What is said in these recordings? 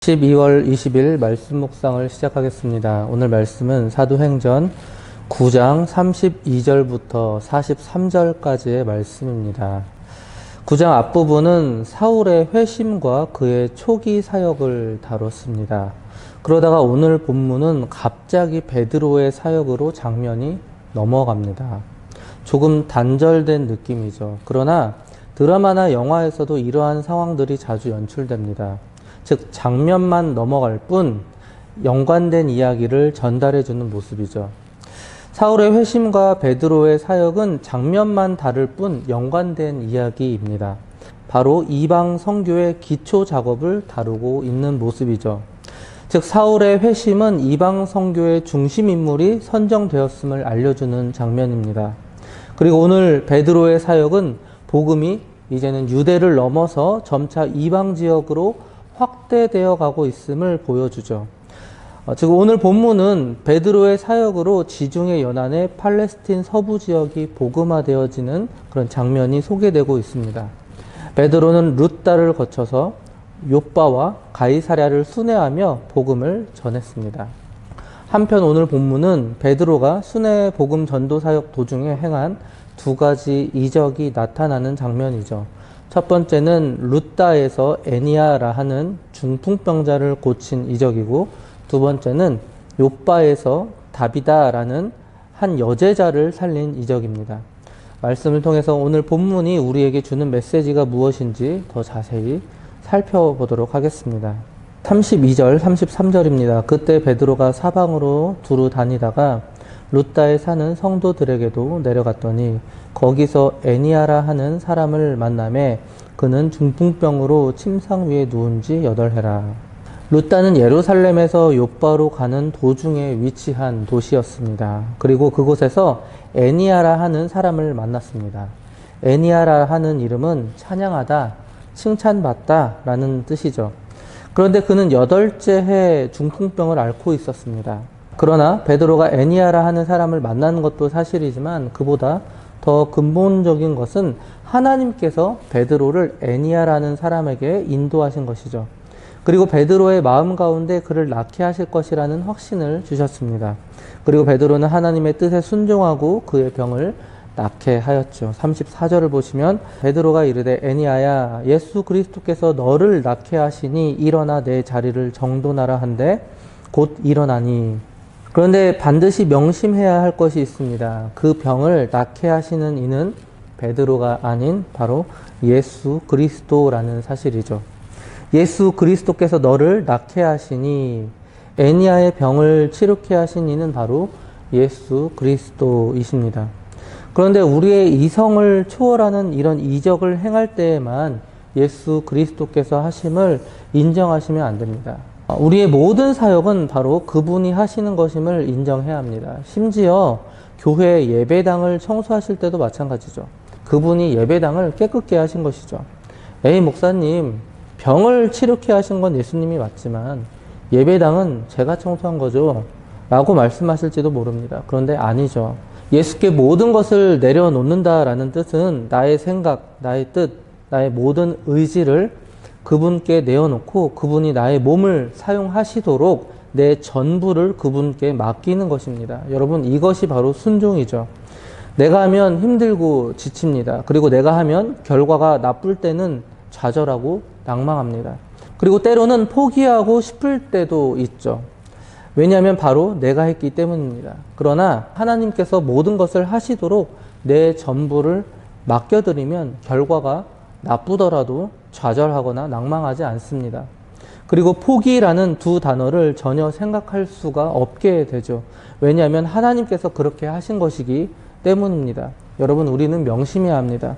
12월 20일 말씀 묵상을 시작하겠습니다. 오늘 말씀은 사도행전 9장 32절부터 43절까지의 말씀입니다. 9장 앞부분은 사울의 회심과 그의 초기 사역을 다뤘습니다. 그러다가 오늘 본문은 갑자기 베드로의 사역으로 장면이 넘어갑니다. 조금 단절된 느낌이죠. 그러나 드라마나 영화에서도 이러한 상황들이 자주 연출됩니다. 즉 장면만 넘어갈 뿐 연관된 이야기를 전달해주는 모습이죠. 사울의 회심과 베드로의 사역은 장면만 다를 뿐 연관된 이야기입니다. 바로 이방 선교의 기초 작업을 다루고 있는 모습이죠. 즉 사울의 회심은 이방 선교의 중심 인물이 선정되었음을 알려주는 장면입니다. 그리고 오늘 베드로의 사역은 복음이 이제는 유대를 넘어서 점차 이방 지역으로 확대되어 가고 있음을 보여주죠. 즉 오늘 본문은 베드로의 사역으로 지중해 연안의 팔레스틴 서부 지역이 복음화되어지는 그런 장면이 소개되고 있습니다. 베드로는 룻다를 거쳐서 욥바와 가이사랴를 순회하며 복음을 전했습니다. 한편 오늘 본문은 베드로가 순회 복음 전도 사역 도중에 행한 두 가지 이적이 나타나는 장면이죠. 첫 번째는 룻다에서 애니아라 하는 중풍병자를 고친 이적이고, 두 번째는 욥바에서 다비다라는 한 여제자를 살린 이적입니다. 말씀을 통해서 오늘 본문이 우리에게 주는 메시지가 무엇인지 더 자세히 살펴보도록 하겠습니다. 32절, 33절입니다. 그때 베드로가 사방으로 두루 다니다가 룻다에 사는 성도들에게도 내려갔더니 거기서 애니아라 하는 사람을 만나매 그는 중풍병으로 침상 위에 누운 지 8해라. 룻다는 예루살렘에서 욥바로 가는 도중에 위치한 도시였습니다. 그리고 그곳에서 애니아라 하는 사람을 만났습니다. 애니아라 하는 이름은 찬양하다, 칭찬받다 라는 뜻이죠. 그런데 그는 8째 해 중풍병을 앓고 있었습니다. 그러나 베드로가 애니아라 하는 사람을 만나는 것도 사실이지만 그보다 더 근본적인 것은 하나님께서 베드로를 애니아라는 사람에게 인도하신 것이죠. 그리고 베드로의 마음 가운데 그를 낫게 하실 것이라는 확신을 주셨습니다. 그리고 베드로는 하나님의 뜻에 순종하고 그의 병을 낫게 하였죠. 34절을 보시면 베드로가 이르되 애니아야 예수 그리스도께서 너를 낫게 하시니 일어나 내 자리를 정돈하라 한데 곧 일어나니. 그런데 반드시 명심해야 할 것이 있습니다. 그 병을 낫게 하시는 이는 베드로가 아닌 바로 예수 그리스도라는 사실이죠. 예수 그리스도께서 너를 낫게 하시니, 애니아의 병을 치료케 하신 이는 바로 예수 그리스도이십니다. 그런데 우리의 이성을 초월하는 이런 이적을 행할 때에만 예수 그리스도께서 하심을 인정하시면 안 됩니다. 우리의 모든 사역은 바로 그분이 하시는 것임을 인정해야 합니다. 심지어 교회 예배당을 청소하실 때도 마찬가지죠. 그분이 예배당을 깨끗게 하신 것이죠. 에이 목사님, 병을 치료케 하신 건 예수님이 맞지만 예배당은 제가 청소한 거죠 라고 말씀하실지도 모릅니다. 그런데 아니죠. 예수께 모든 것을 내려놓는다라는 뜻은 나의 생각, 나의 뜻, 나의 모든 의지를 그분께 내어놓고 그분이 나의 몸을 사용하시도록 내 전부를 그분께 맡기는 것입니다. 여러분, 이것이 바로 순종이죠. 내가 하면 힘들고 지칩니다. 그리고 내가 하면 결과가 나쁠 때는 좌절하고 낭망합니다. 그리고 때로는 포기하고 싶을 때도 있죠. 왜냐하면 바로 내가 했기 때문입니다. 그러나 하나님께서 모든 것을 하시도록 내 전부를 맡겨드리면 결과가 나쁘더라도 좌절하거나 낭망하지 않습니다. 그리고 포기라는 두 단어를 전혀 생각할 수가 없게 되죠. 왜냐하면 하나님께서 그렇게 하신 것이기 때문입니다. 여러분, 우리는 명심해야 합니다.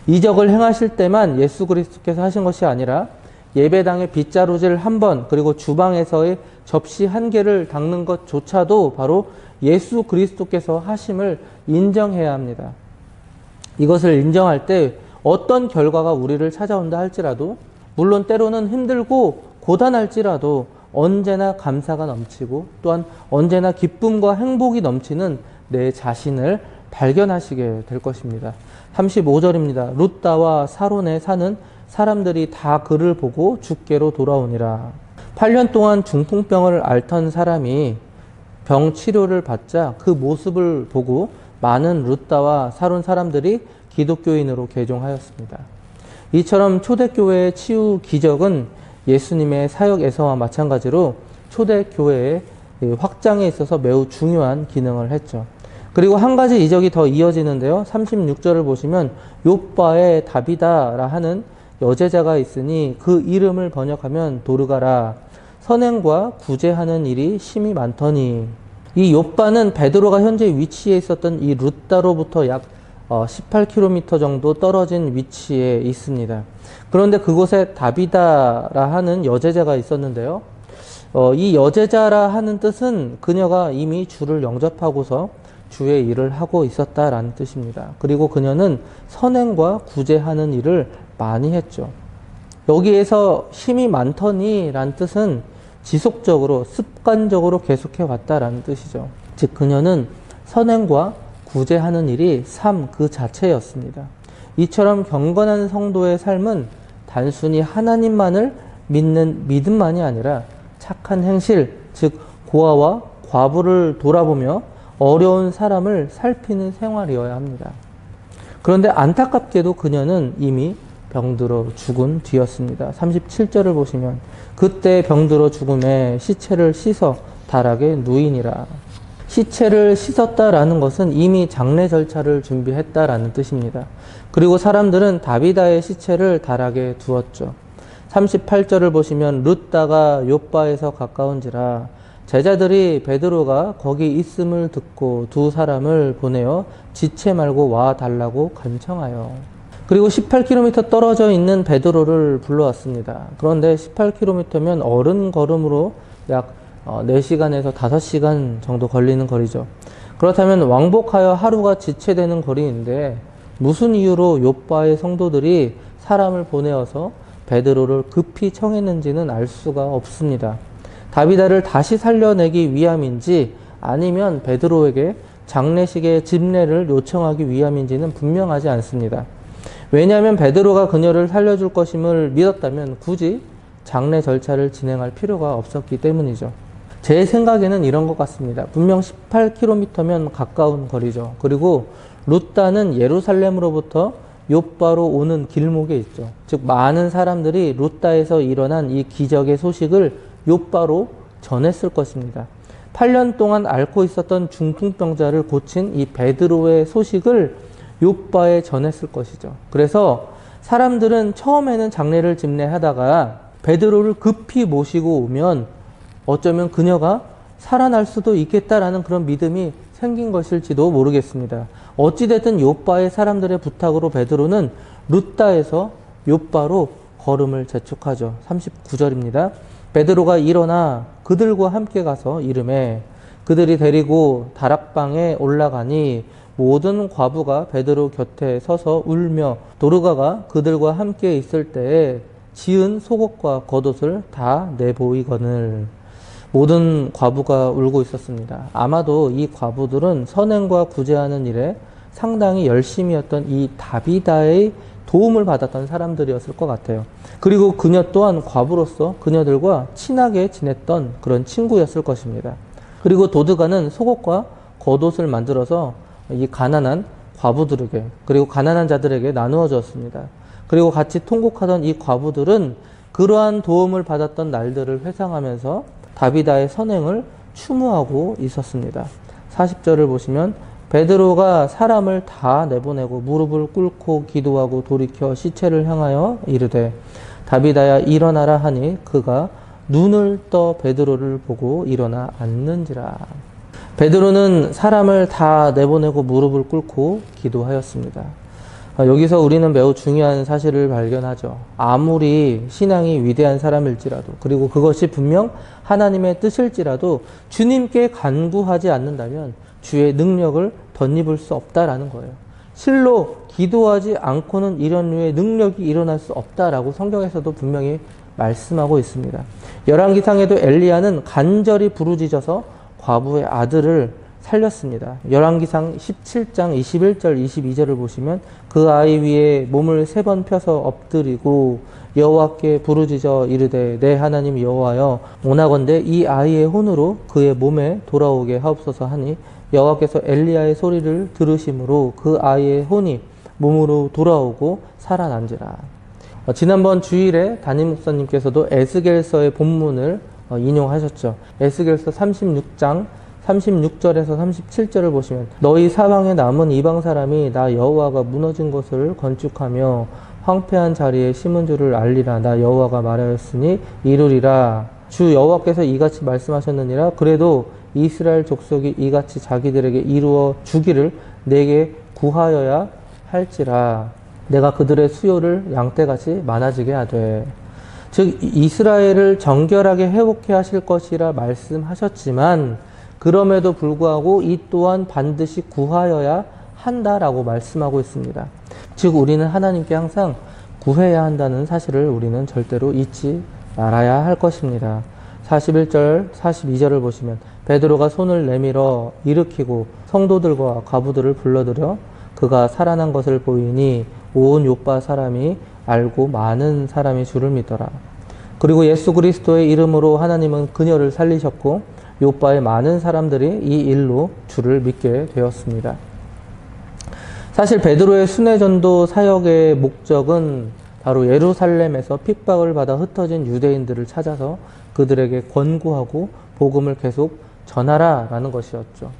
이적을 행하실 때만 예수 그리스도께서 하신 것이 아니라 예배당의 빗자루질 한 번, 그리고 주방에서의 접시 한 개를 닦는 것조차도 바로 예수 그리스도께서 하심을 인정해야 합니다. 이것을 인정할 때 어떤 결과가 우리를 찾아온다 할지라도, 물론 때로는 힘들고 고단할지라도 언제나 감사가 넘치고 또한 언제나 기쁨과 행복이 넘치는 내 자신을 발견하시게 될 것입니다. 35절입니다. 룻다와 사론에 사는 사람들이 다 그를 보고 주께로 돌아오니라. 8년 동안 중풍병을 앓던 사람이 병 치료를 받자 그 모습을 보고 많은 룻다와 사론 사람들이 기독교인으로 개종하였습니다. 이처럼 초대교회의 치유 기적은 예수님의 사역에서와 마찬가지로 초대교회의 확장에 있어서 매우 중요한 기능을 했죠. 그리고 한 가지 이적이 더 이어지는데요. 36절을 보시면 욥바에 다비다라 하는 여제자가 있으니 그 이름을 번역하면 도르가라. 선행과 구제하는 일이 심히 많더니. 이 욥바는 베드로가 현재 위치해 있었던 이 룻다로부터 약 18km 정도 떨어진 위치에 있습니다. 그런데 그곳에 다비다라 하는 여제자가 있었는데요. 이 여제자라 하는 뜻은 그녀가 이미 주를 영접하고서 주의 일을 하고 있었다라는 뜻입니다. 그리고 그녀는 선행과 구제하는 일을 많이 했죠. 여기에서 힘이 많더니 라는 뜻은 지속적으로 습관적으로 계속해 왔다라는 뜻이죠. 즉 그녀는 선행과 구제하는 일이 삶 그 자체였습니다. 이처럼 경건한 성도의 삶은 단순히 하나님만을 믿는 믿음만이 아니라 착한 행실, 즉 고아와 과부를 돌아보며 어려운 사람을 살피는 생활이어야 합니다. 그런데 안타깝게도 그녀는 이미 병들어 죽은 뒤였습니다. 37절을 보시면 그때 병들어 죽음에 시체를 씻어 다락에 누이니라. 시체를 씻었다라는 것은 이미 장례 절차를 준비했다라는 뜻입니다. 그리고 사람들은 다비다의 시체를 다락에 두었죠. 38절을 보시면 룻다가 욥바에서 가까운지라 제자들이 베드로가 거기 있음을 듣고 두 사람을 보내어 지체 말고 와 달라고 간청하여. 그리고 18km 떨어져 있는 베드로를 불러왔습니다. 그런데 18km면 어른 걸음으로 약 4시간에서 5시간 정도 걸리는 거리죠. 그렇다면 왕복하여 하루가 지체되는 거리인데 무슨 이유로 욥바의 성도들이 사람을 보내어서 베드로를 급히 청했는지는 알 수가 없습니다. 다비다를 다시 살려내기 위함인지 아니면 베드로에게 장례식의 집례를 요청하기 위함인지는 분명하지 않습니다. 왜냐하면 베드로가 그녀를 살려줄 것임을 믿었다면 굳이 장례 절차를 진행할 필요가 없었기 때문이죠. 제 생각에는 이런 것 같습니다. 분명 18km면 가까운 거리죠. 그리고 룻다는 예루살렘으로부터 욥바로 오는 길목에 있죠. 즉 많은 사람들이 룻다에서 일어난 이 기적의 소식을 욥바로 전했을 것입니다. 8년 동안 앓고 있었던 중풍병자를 고친 이 베드로의 소식을 욥바에 전했을 것이죠. 그래서 사람들은 처음에는 장례를 집례하다가 베드로를 급히 모시고 오면 어쩌면 그녀가 살아날 수도 있겠다라는 그런 믿음이 생긴 것일지도 모르겠습니다. 어찌됐든 욥바의 사람들의 부탁으로 베드로는 룻다에서 욥바로 걸음을 재촉하죠. 39절입니다. 베드로가 일어나 그들과 함께 가서 이르매 그들이 데리고 다락방에 올라가니 모든 과부가 베드로 곁에 서서 울며 도르가가 그들과 함께 있을 때에 지은 속옷과 겉옷을 다 내보이거늘. 모든 과부가 울고 있었습니다. 아마도 이 과부들은 선행과 구제하는 일에 상당히 열심이었던 이 다비다의 도움을 받았던 사람들이었을 것 같아요. 그리고 그녀 또한 과부로서 그녀들과 친하게 지냈던 그런 친구였을 것입니다. 그리고 도드가는 속옷과 겉옷을 만들어서 이 가난한 과부들에게 그리고 가난한 자들에게 나누어 주었습니다. 그리고 같이 통곡하던 이 과부들은 그러한 도움을 받았던 날들을 회상하면서 다비다의 선행을 추모하고 있었습니다. 40절을 보시면 베드로가 사람을 다 내보내고 무릎을 꿇고 기도하고 돌이켜 시체를 향하여 이르되 다비다야 일어나라 하니 그가 눈을 떠 베드로를 보고 일어나 앉는지라. 베드로는 사람을 다 내보내고 무릎을 꿇고 기도하였습니다. 여기서 우리는 매우 중요한 사실을 발견하죠. 아무리 신앙이 위대한 사람일지라도 그리고 그것이 분명 하나님의 뜻일지라도 주님께 간구하지 않는다면 주의 능력을 덧입을 수 없다라는 거예요. 실로 기도하지 않고는 이런 류의 능력이 일어날 수 없다라고 성경에서도 분명히 말씀하고 있습니다. 열왕기상에도 엘리야는 간절히 부르짖어서 과부의 아들을 살렸습니다. 열왕기상 17장 21절 22절을 보시면 그 아이 위에 몸을 3번 펴서 엎드리고 여호와께 부르짖어 이르되 내 하나님 여호와여 원하건대 이 아이의 혼으로 그의 몸에 돌아오게 하옵소서 하니 여호와께서 엘리야의 소리를 들으심으로 그 아이의 혼이 몸으로 돌아오고 살아난지라. 지난번 주일에 담임 목사님께서도 에스겔서의 본문을 인용하셨죠. 에스겔서 36장 36절에서 37절을 보시면 너희 사방에 남은 이방 사람이 나 여호와가 무너진 것을 건축하며 황폐한 자리에 심은 줄을 알리라. 나 여호와가 말하였으니 이루리라. 주 여호와께서 이같이 말씀하셨느니라. 그래도 이스라엘 족속이 이같이 자기들에게 이루어 주기를 내게 구하여야 할지라. 내가 그들의 수요를 양떼같이 많아지게 하되. 즉 이스라엘을 정결하게 회복해 하실 것이라 말씀하셨지만 그럼에도 불구하고 이 또한 반드시 구하여야 한다라고 말씀하고 있습니다. 즉 우리는 하나님께 항상 구해야 한다는 사실을 우리는 절대로 잊지 말아야 할 것입니다. 41절 42절을 보시면 베드로가 손을 내밀어 일으키고 성도들과 과부들을 불러들여 그가 살아난 것을 보이니 온 요파 사람이 알고 많은 사람이 주를 믿더라. 그리고 예수 그리스도의 이름으로 하나님은 그녀를 살리셨고 요파의 많은 사람들이 이 일로 주를 믿게 되었습니다. 사실 베드로의 순회전도 사역의 목적은 바로 예루살렘에서 핍박을 받아 흩어진 유대인들을 찾아서 그들에게 권고하고 복음을 계속 전하라 라는 것이었죠.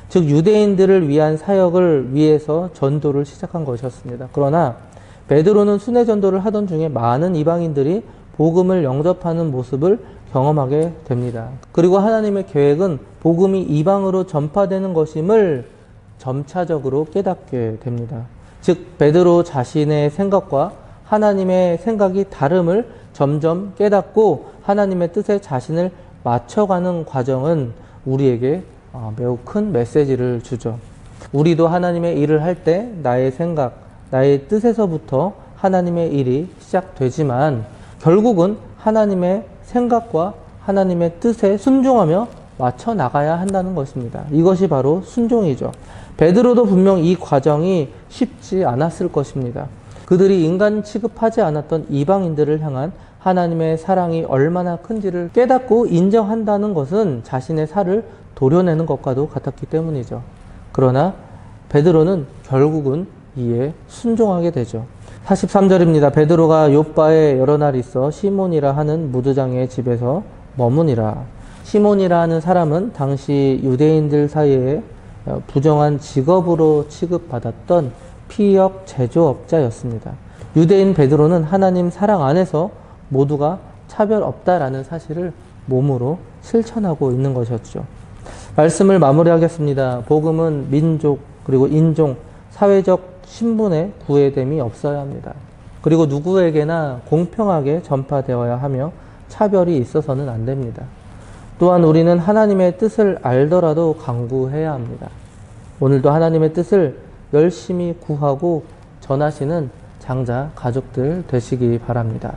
즉 유대인들을 위한 사역을 위해서 전도를 시작한 것이었습니다. 그러나 베드로는 순회전도를 하던 중에 많은 이방인들이 복음을 영접하는 모습을 경험하게 됩니다. 그리고 하나님의 계획은 복음이 이방으로 전파되는 것임을 점차적으로 깨닫게 됩니다. 즉 베드로 자신의 생각과 하나님의 생각이 다름을 점점 깨닫고 하나님의 뜻에 자신을 맞춰가는 과정은 우리에게 매우 큰 메시지를 주죠. 우리도 하나님의 일을 할 때 나의 생각, 나의 뜻에서부터 하나님의 일이 시작되지만 결국은 하나님의 생각과 하나님의 뜻에 순종하며 맞춰 나가야 한다는 것입니다. 이것이 바로 순종이죠. 베드로도 분명 이 과정이 쉽지 않았을 것입니다. 그들이 인간 취급하지 않았던 이방인들을 향한 하나님의 사랑이 얼마나 큰지를 깨닫고 인정한다는 것은 자신의 살을 도려내는 것과도 같았기 때문이죠. 그러나 베드로는 결국은 이에 순종하게 되죠. 43절입니다. 베드로가 요빠에 여러 날 있어 시몬이라 하는 무두장의 집에서 머무니라. 시몬이라 하는 사람은 당시 유대인들 사이에 부정한 직업으로 취급받았던 피역 제조업자였습니다. 유대인 베드로는 하나님 사랑 안에서 모두가 차별 없다라는 사실을 몸으로 실천하고 있는 것이었죠. 말씀을 마무리하겠습니다. 복음은 민족 그리고 인종, 사회적 신분의 구애됨이 없어야 합니다. 그리고 누구에게나 공평하게 전파되어야 하며 차별이 있어서는 안 됩니다. 또한 우리는 하나님의 뜻을 알더라도 강구해야 합니다. 오늘도 하나님의 뜻을 열심히 구하고 전하시는 장자 가족들 되시기 바랍니다.